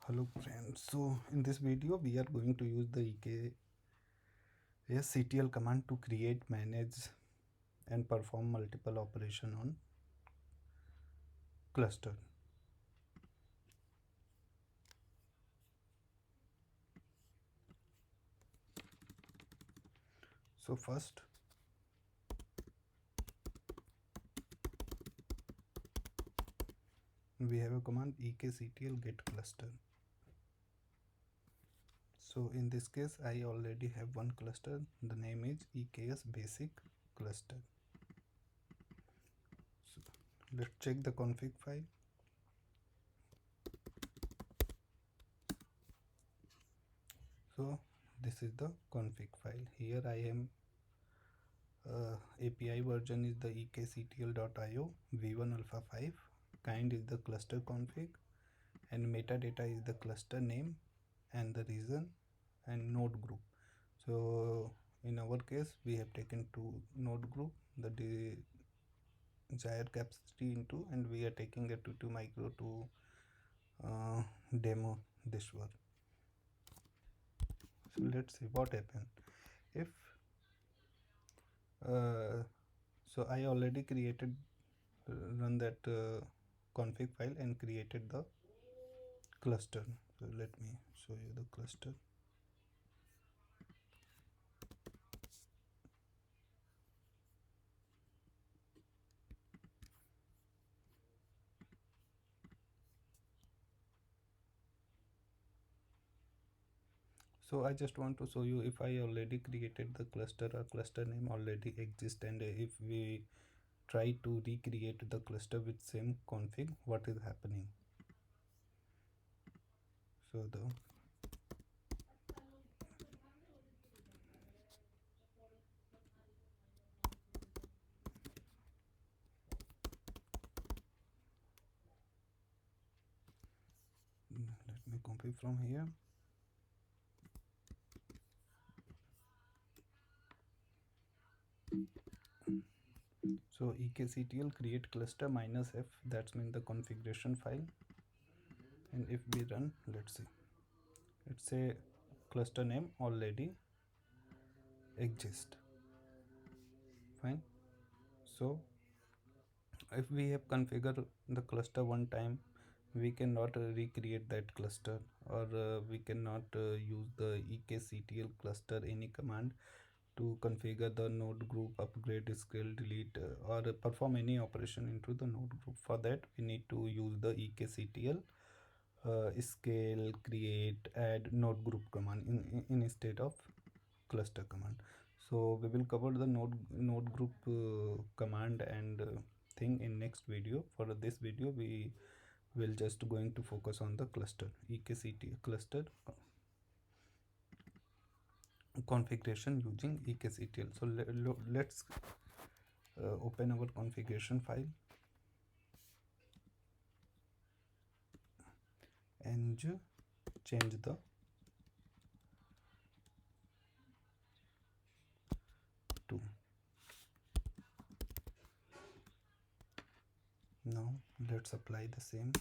Hello friends, so in this video we are going to use the eksctl command to create, manage and perform multiple operation on cluster. So first we have a command eksctl get cluster. So in this case I already have one cluster, the name is EKS basic cluster. So let's check the config file. So this is the config file. Here I am API version is the eksctl.io v1 alpha 5, kind is the cluster config, and metadata is the cluster name and the region and node group. So in our case we have taken two node group, the desired capacity into, and we are taking a 22 micro to demo this one. So let's see what happened if so I already created run that config file and created the cluster. So let me show you the cluster. So I just want to show you if I already created the cluster or cluster name already exists, and if we try to recreate the cluster with same config, what is happening. So the let me copy from here. So eksctl create cluster -f, that's mean the configuration file, and if we run, let's see, it's a cluster name already exist. Fine. So if we have configured the cluster one time, we cannot recreate that cluster, or we cannot use the eksctl cluster any command to configure the node group, upgrade, scale, delete, or perform any operation into the node group. For that we need to use the eksctl scale, create, add node group command instead of cluster command. So we will cover the node group command and thing in next video. For this video we will just going to focus on the cluster eksctl cluster configuration using eksctl. So let's open our configuration file and change the to. Now let's apply the same.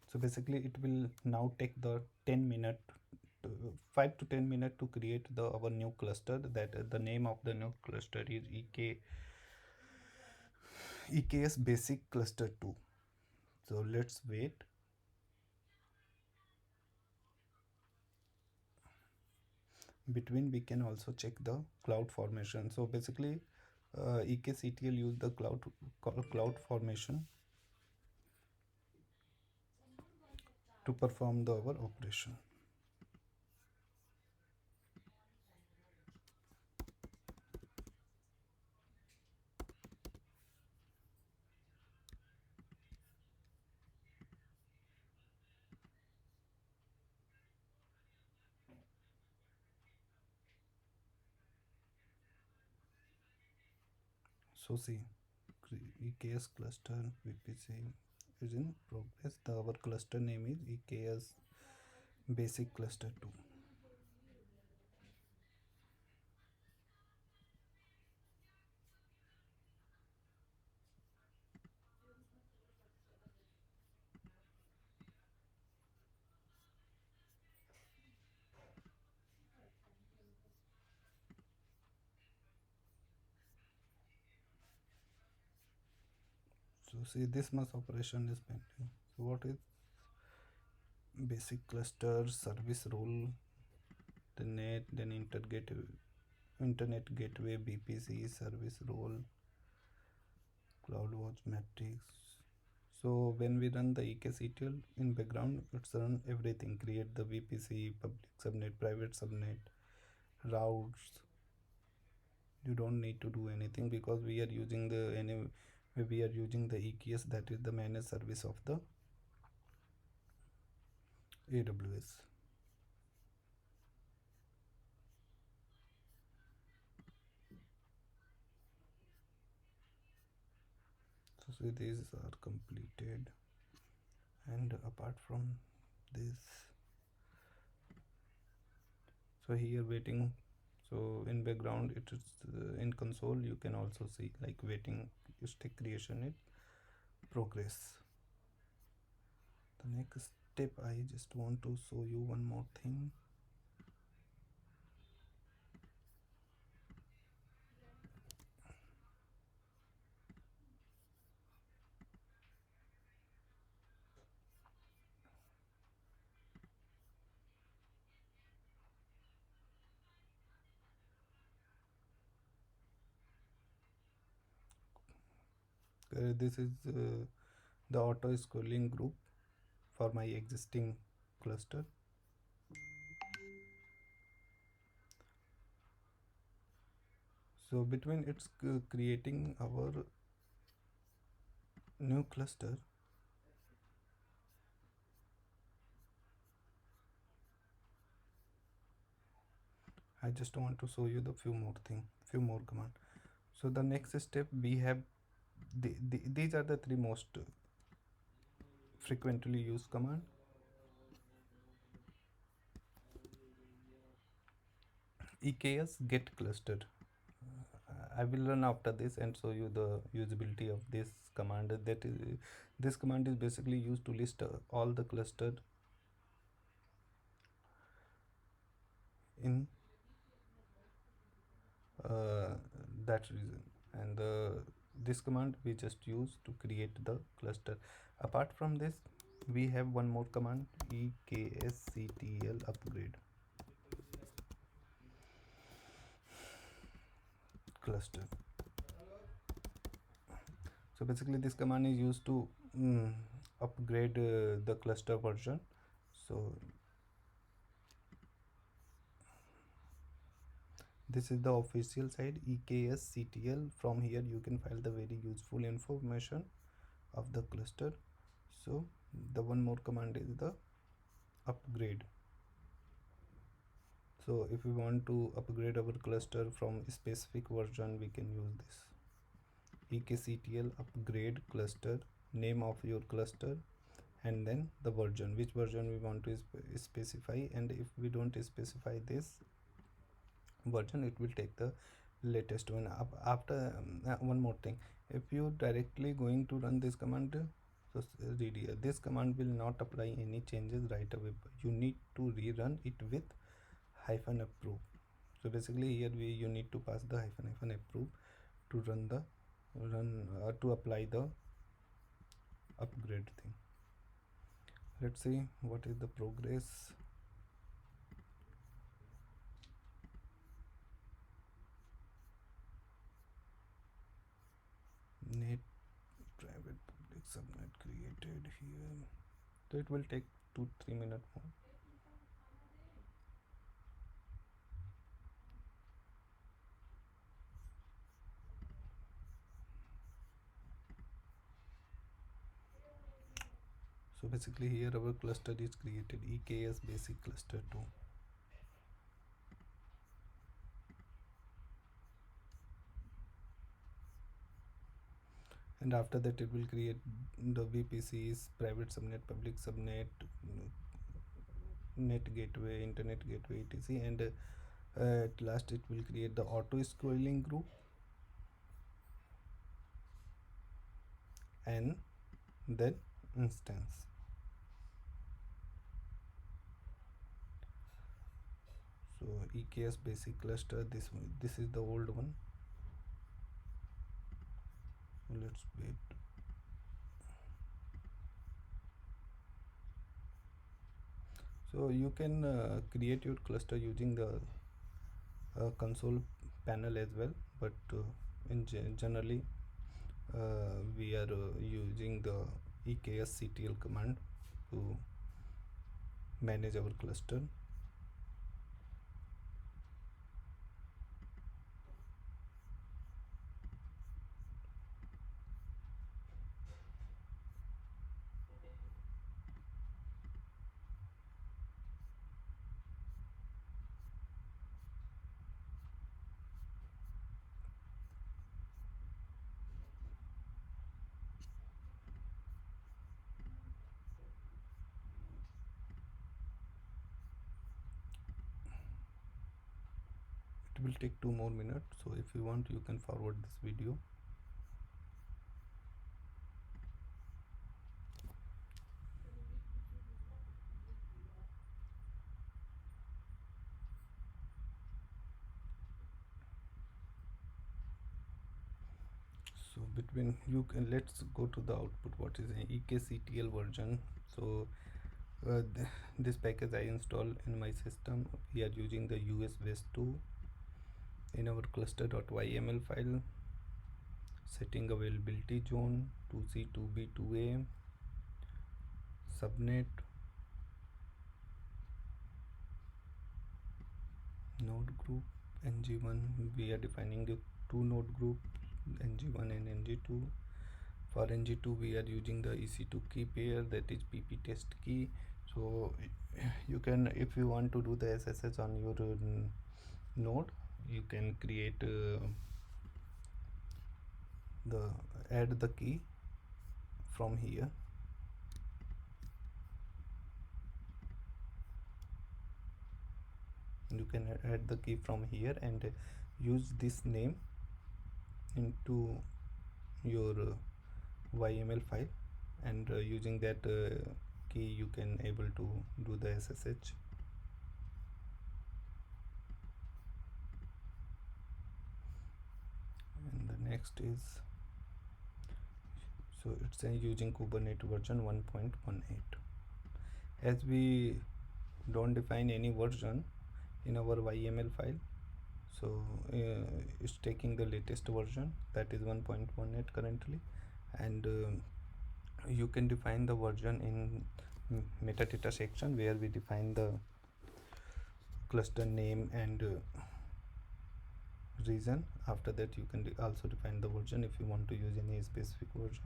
So basically it will now take the 10-minute 5 to 10 minutes to create the our new cluster. That the name of the new cluster is EKS basic cluster 2. So let's wait. Between we can also check the cloud formation. So basically eksctl use the cloud formation to perform the our operation. So see, EKS cluster VPC is in progress. Our cluster name is EKS basic cluster 2. So see, this much operation is pending. So what is basic cluster service role, the net, then internet gateway, BPC service role, CloudWatch metrics. So when we run the eksctl in background, it's run everything. Create the VPC, public subnet, private subnet, routes. You don't need to do anything because we are using the EKS, that is the managed service of the AWS. So see, these are completed, and apart from this, so here waiting. So in background it is in console you can also see like waiting stack creation in progress. The next step, I just want to show you one more thing. This is the auto scrolling group for my existing cluster. So between it's creating our new cluster, I just want to show you the few more command. So the next step we have these are the three most frequently used command. EKS get cluster. I will run after this and show you the usability of this command. This command is basically used to list all the cluster in uh, that region, and this command we just use to create the cluster. Apart from this, we have one more command, eksctl upgrade cluster. So basically this command is used to upgrade the cluster version. So this is the official side, eksctl. From here you can find the very useful information of the cluster. So the one more command is the upgrade. So if we want to upgrade our cluster from a specific version, we can use this eksctl upgrade cluster, name of your cluster, and then the version, which version we want to specify. And if we don't specify this version, it will take the latest one up. After one more thing, if you directly going to run this command, so read here, this command will not apply any changes right away. You need to rerun it with -approve. So basically here you need to pass the -approve to to apply the upgrade thing. Let's see what is the progress. Net private public subnet created here, so it will take 2-3 minutes more. So basically here our cluster is created, EKS basic cluster 2. And after that it will create the VPCs, private subnet, public subnet, net gateway, internet gateway, etc. And at last it will create the auto scrolling group and then instance. So EKS basic cluster, this is the old one. Let's wait. So you can create your cluster using the console panel as well, but generally we are using the eksctl command to manage our cluster. It will take 2 more minutes, so if you want you can forward this video. So between you can, let's go to the output. What is an eksctl version? So this package I install in my system. We are using the us-2 in our cluster.yml file, setting availability zone 2c 2b 2a, subnet, node group ng1. We are defining the two node group ng1 and ng2. For ng2 we are using the ec2 key pair, that is pp test key. So you can, if you want to do the ssh on your node, you can create the add the key from here. You can add the key from here and use this name into your YML file, and using that key you can able to do the SSH. And the next is, so it's using Kubernetes version 1.18. as we don't define any version in our YML file, so it's taking the latest version, that is 1.18 currently, and you can define the version in metadata section where we define the cluster name and region. After that you can also define the version if you want to use any specific version.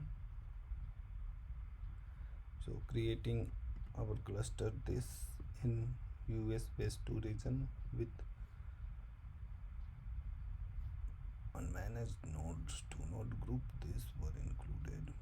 So creating our cluster this in US-2 region with unmanaged nodes, 2 node group, these were included.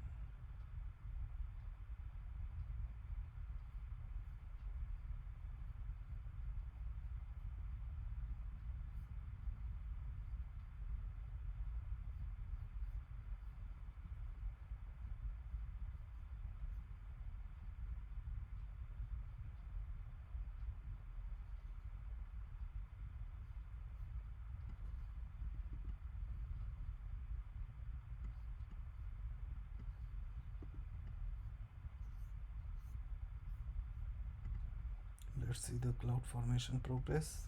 Let's see the cloud formation progress.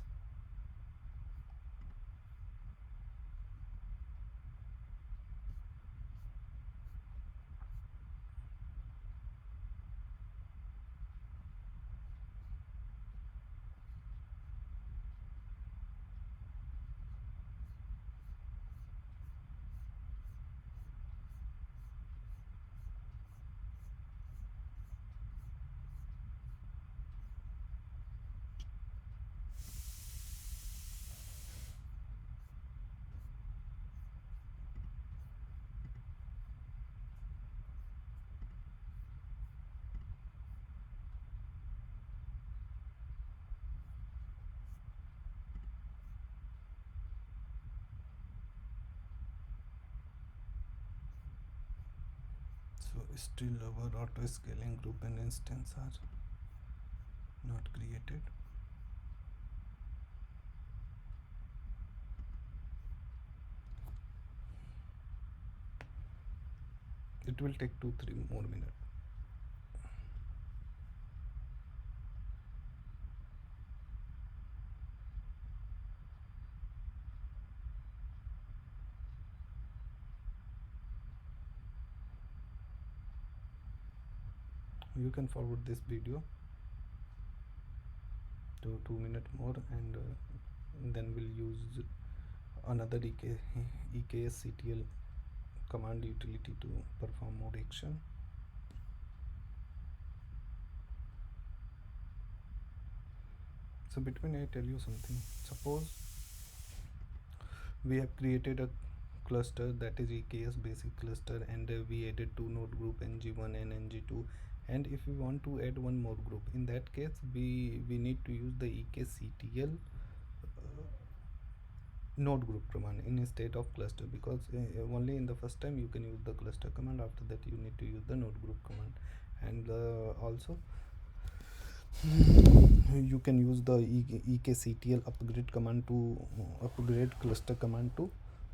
So still our auto scaling group and instance are not created. It will take 2-3 more minutes. You can forward this video to 2 minutes more, and then we'll use another EKS command utility to perform more action. So between, I tell you something. Suppose we have created a cluster that is EKS basic cluster, and we added two node group ng1 and ng2, and if we want to add one more group, in that case we need to use the eksctl node group command instead of cluster, because only in the first time you can use the cluster command. After that you need to use the node group command, and also you can use the eksctl upgrade command to upgrade cluster command to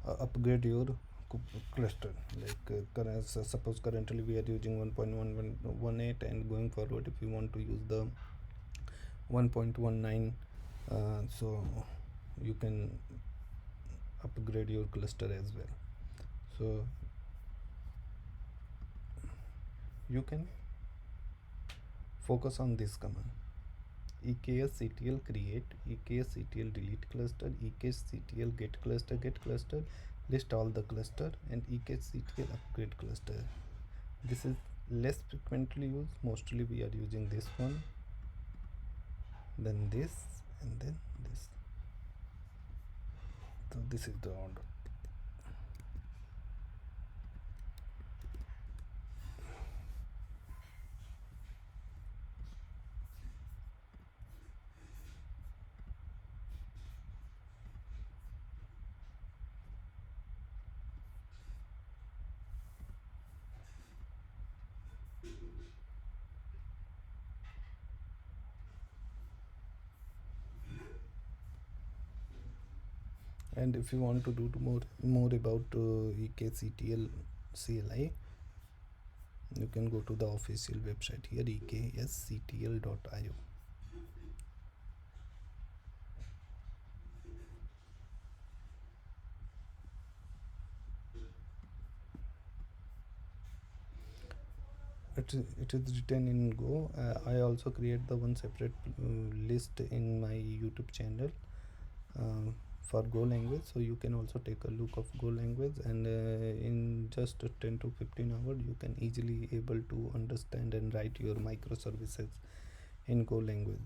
upgrade your cluster. Like suppose currently we are using 1.118, and going forward if you want to use the 1.19, so you can upgrade your cluster as well. So you can focus on this command: eksctl create, eksctl delete cluster, eksctl get cluster, list all the cluster, and eksctl upgrade cluster. This is less frequently used. Mostly we are using this one, then this, and then this. So this is the order. And if you want to do more about eksctl CLI, you can go to the official website here, eksctl.io. It is written in Go. I also create the one separate list in my YouTube channel for Go language, so you can also take a look of Go language, and in just 10 to 15 hours you can easily able to understand and write your microservices in Go language.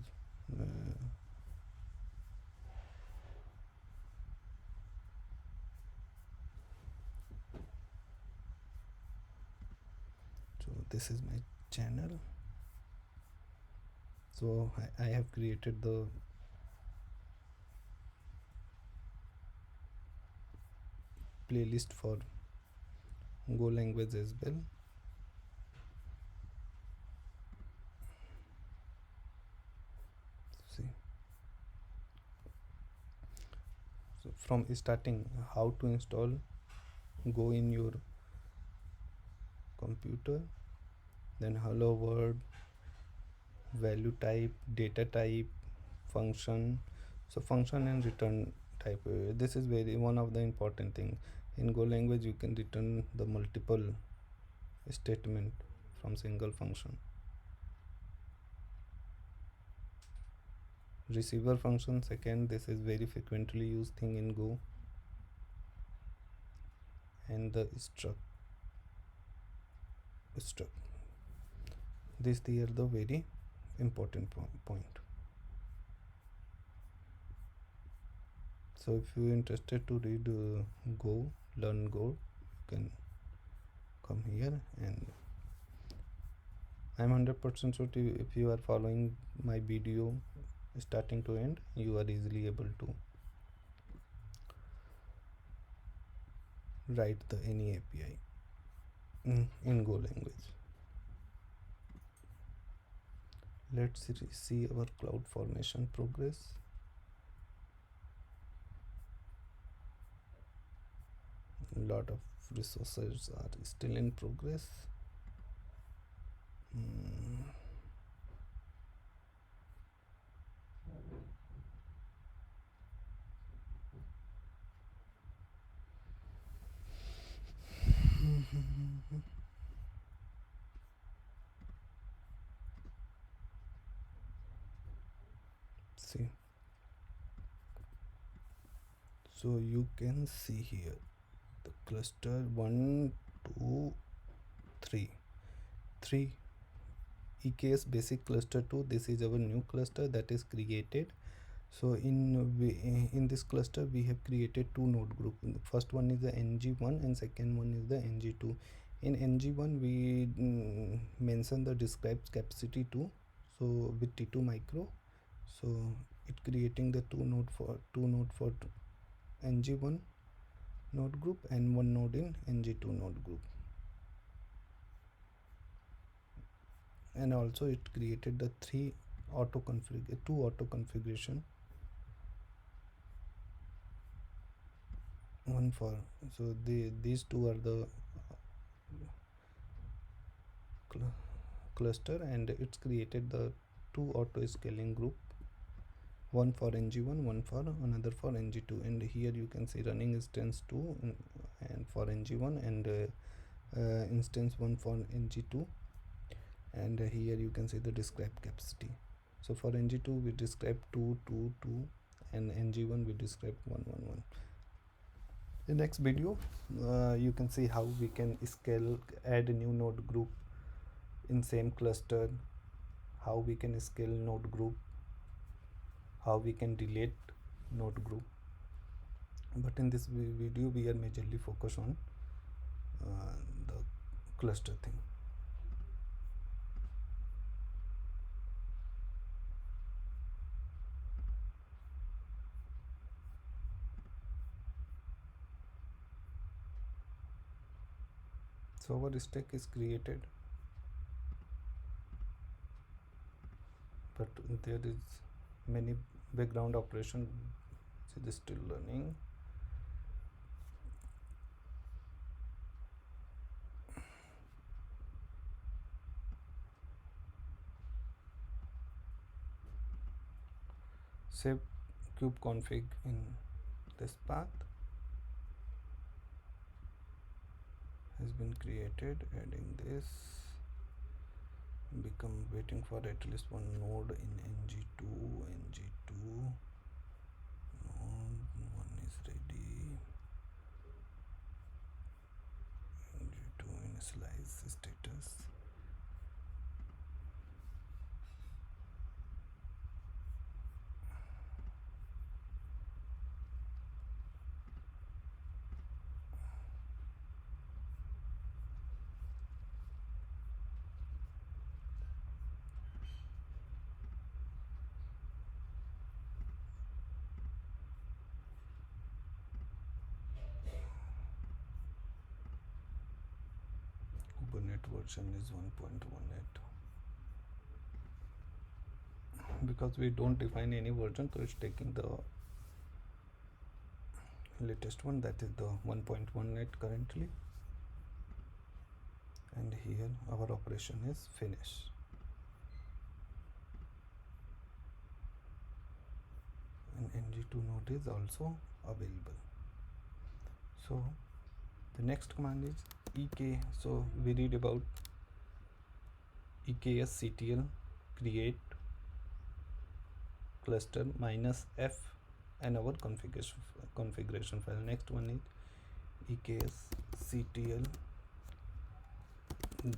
So this is my channel. So I have created the playlist for Go language as well. See, so from starting how to install Go in your computer, then hello world, value type, data type, function. So function and return type, this is very one of the important thing. In Go language you can return the multiple statement from single function. Receiver function second, this is very frequently used thing in Go. And the struct, this here the very important point. So if you interested to read Go, learn Go, you can come here, and I'm 100% sure if you are following my video starting to end, you are easily able to write the any API in Go language. Let's see our CloudFormation progress. A lot of resources are still in progress. see. So you can see here the cluster 1 2 3 3 EKS basic cluster 2. This is our new cluster that is created. So in this cluster we have created two node group. First one is the ng1 and second one is the ng2. In ng1 we mention the described capacity 2, so with T2 micro. So it creating the two node for ng1 node group and one node in ng2 node group. And also it created the two auto configuration, one for, so these two are the cluster, and it's created the two auto scaling group, one for ng1, one for another for ng2. And here you can see running instance 2 and for ng1 and instance 1 for ng2. And here you can see the described capacity. So for ng2 we describe 2 2 2 and ng1 we describe 1 1 1. In next video you can see how we can scale, add a new node group in same cluster, how we can scale node group, how we can delete node group. But in this video we are majorly focused on the cluster thing. So our stack is created, but there is many background operation. It is still running. Save kube config in this path has been created. Adding this, become waiting for at least one node in ng2 node 1 is ready, ng2 initialize status. Kubernetes version is 1.18. Because we don't define any version, so it's taking the latest one, that is the 1.18 currently. And here our operation is finished. And ng2 node is also available. So the next command is ek. So we read about eksctl create cluster -f and our configuration file. Next one is eksctl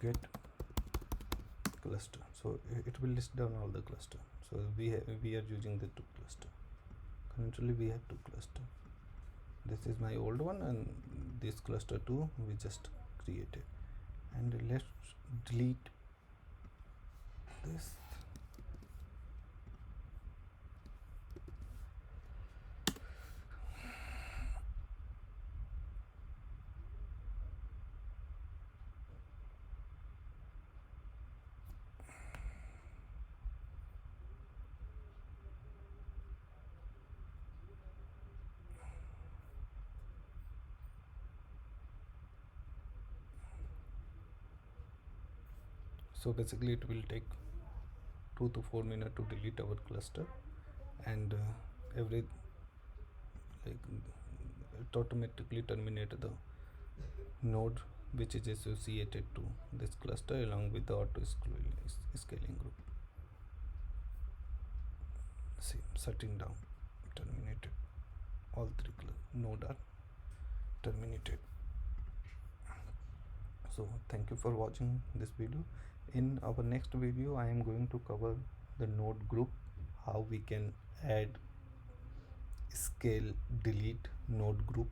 get cluster. So it will list down all the cluster. So we are using the two cluster. Currently we have two cluster. This is my old one, and this cluster 2 we just created. And let's delete this. So basically it will take 2 to 4 minutes to delete our cluster, and it automatically terminate the node which is associated to this cluster along with the auto scaling group. see, shutting down, terminated. All three node are terminated. So thank you for watching this video. In our next video I am going to cover the node group, how we can add, scale, delete node group.